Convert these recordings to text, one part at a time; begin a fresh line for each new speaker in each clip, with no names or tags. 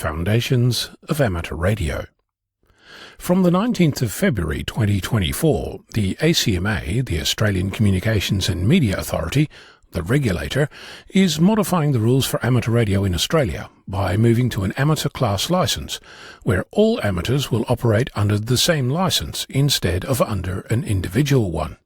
Foundations of Amateur Radio. From the 19th of February 2024, the ACMA, the Australian Communications and Media Authority, the regulator, is modifying the rules for amateur radio in Australia by moving to an amateur class licence, where all amateurs will operate under the same licence instead of under an individual one.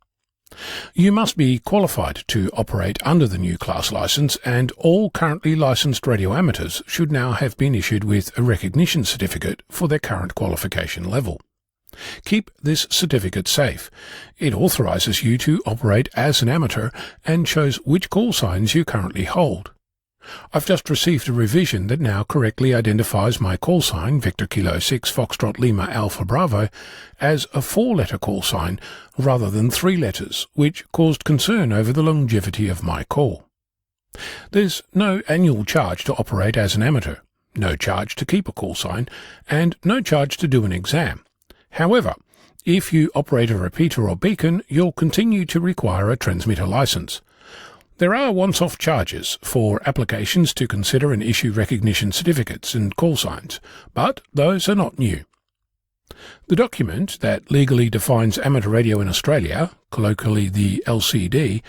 You must be qualified to operate under the new class licence, and all currently licensed radio amateurs should now have been issued with a recognition certificate for their current qualification level. Keep this certificate safe. It authorises you to operate as an amateur and shows which call signs you currently hold. I've just received a revision that now correctly identifies my call sign, Victor Kilo 6 Foxtrot Lima Alpha Bravo, as a 4-letter call sign rather than 3 letters, which caused concern over the longevity of my call. There's no annual charge to operate as an amateur, no charge to keep a call sign, and no charge to do an exam. However, if you operate a repeater or beacon, you'll continue to require a transmitter licence. There are once-off charges for applications to consider and issue recognition certificates and call signs, but those are not new. The document that legally defines amateur radio in Australia, colloquially the LCD,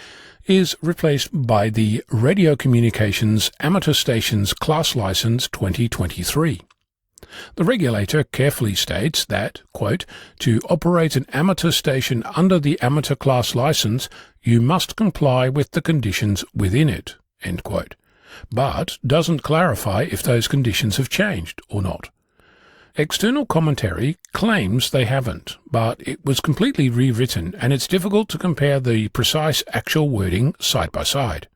is replaced by the Radio Communications Amateur Stations Class Licence 2023. The regulator carefully states that, quote, to operate an amateur station under the amateur class licence, you must comply with the conditions within it, end quote, but doesn't clarify if those conditions have changed or not. External commentary claims they haven't, but it was completely rewritten and it's difficult to compare the precise actual wording side by side.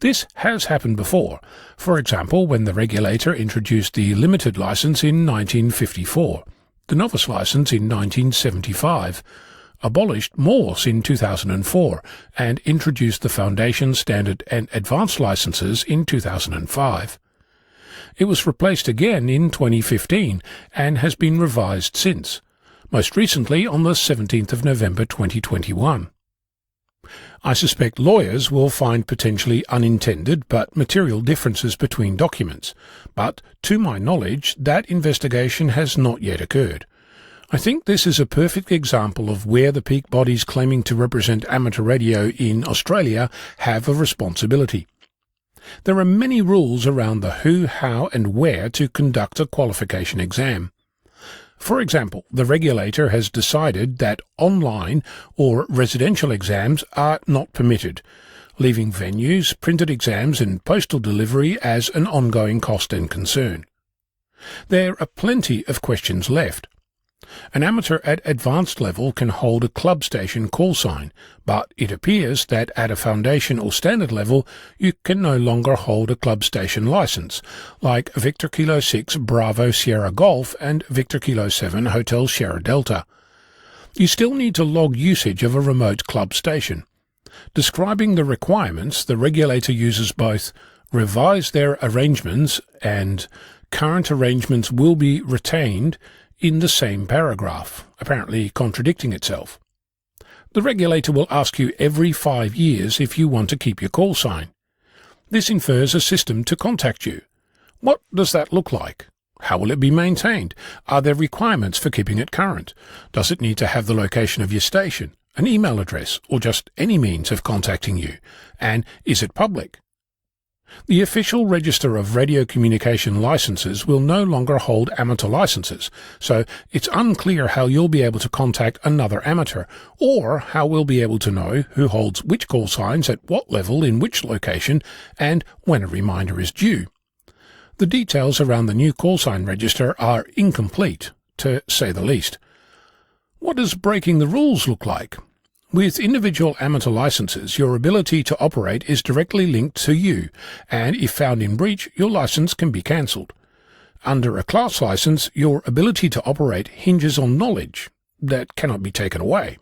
This has happened before, for example when the regulator introduced the limited licence in 1954, the novice licence in 1975, abolished Morse in 2004, and introduced the Foundation, Standard and Advanced licences in 2005. It was replaced again in 2015 and has been revised since, most recently on the 17th of November 2021. I suspect lawyers will find potentially unintended but material differences between documents, but to my knowledge that investigation has not yet occurred. I think this is a perfect example of where the peak bodies claiming to represent amateur radio in Australia have a responsibility. There are many rules around the who, how and where to conduct a qualification exam. For example, the regulator has decided that online or residential exams are not permitted, leaving venues, printed exams and postal delivery as an ongoing cost and concern. There are plenty of questions left. An amateur at advanced level can hold a club station call sign, but it appears that at a foundation or standard level you can no longer hold a club station licence, like Victor Kilo 6 Bravo Sierra Golf and Victor Kilo 7 Hotel Sierra Delta. You still need to log usage of a remote club station. Describing the requirements, the regulator uses both revise their arrangements and current arrangements will be retained in the same paragraph, apparently contradicting itself. The regulator will ask you every 5 years if you want to keep your call sign. This infers a system to contact you. What does that look like? How will it be maintained? Are there requirements for keeping it current? Does it need to have the location of your station, an email address, or just any means of contacting you? And is it public? The official register of radio communication licenses will no longer hold amateur licenses, so it's unclear how you'll be able to contact another amateur, or how we'll be able to know who holds which call signs at what level in which location, and when a reminder is due. The details around the new call sign register are incomplete, to say the least. What does breaking the rules look like? With individual amateur licenses, your ability to operate is directly linked to you, and if found in breach, your licence can be cancelled. Under a class licence, your ability to operate hinges on knowledge that cannot be taken away.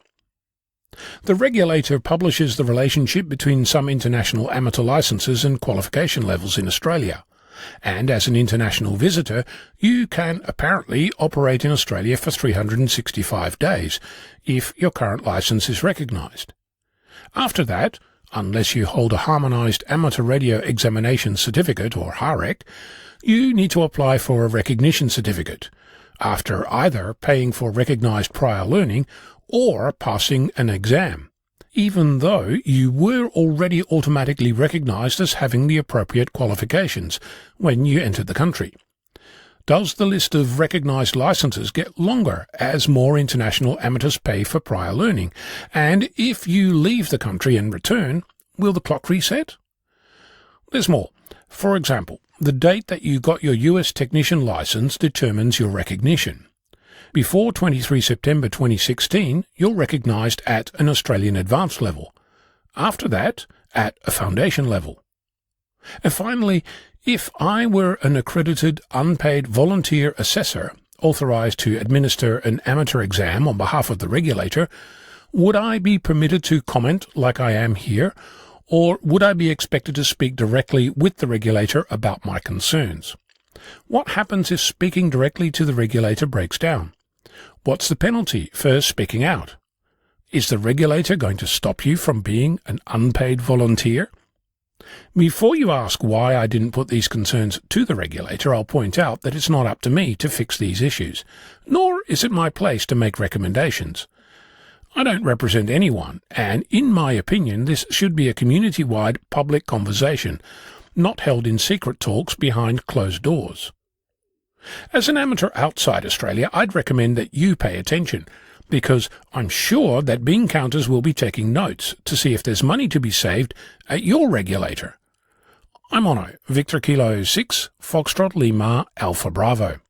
The regulator publishes the relationship between some international amateur licences and qualification levels in Australia. And as an international visitor, you can apparently operate in Australia for 365 days, if your current licence is recognised. After that, unless you hold a Harmonised Amateur Radio Examination Certificate, or HAREC, you need to apply for a recognition certificate, after either paying for recognised prior learning or passing an exam, even though you were already automatically recognised as having the appropriate qualifications when you entered the country. Does the list of recognised licences get longer as more international amateurs pay for prior learning? And if you leave the country and return, will the clock reset? There's more. For example, the date that you got your US technician licence determines your recognition. Before 23 September 2016, you're recognised at an Australian advanced level. After that, at a foundation level. And finally, if I were an accredited, unpaid volunteer assessor authorised to administer an amateur exam on behalf of the regulator, would I be permitted to comment like I am here, or would I be expected to speak directly with the regulator about my concerns? What happens if speaking directly to the regulator breaks down? What's the penalty for speaking out? Is the regulator going to stop you from being an unpaid volunteer? Before you ask why I didn't put these concerns to the regulator, I'll point out that it's not up to me to fix these issues, nor is it my place to make recommendations. I don't represent anyone, and in my opinion this should be a community-wide public conversation, not held in secret talks behind closed doors. As an amateur outside Australia, I'd recommend that you pay attention, because I'm sure that bean counters will be taking notes to see if there's money to be saved at your regulator. I'm Ono, Victor Kilo 6, Foxtrot Lima, Alpha Bravo.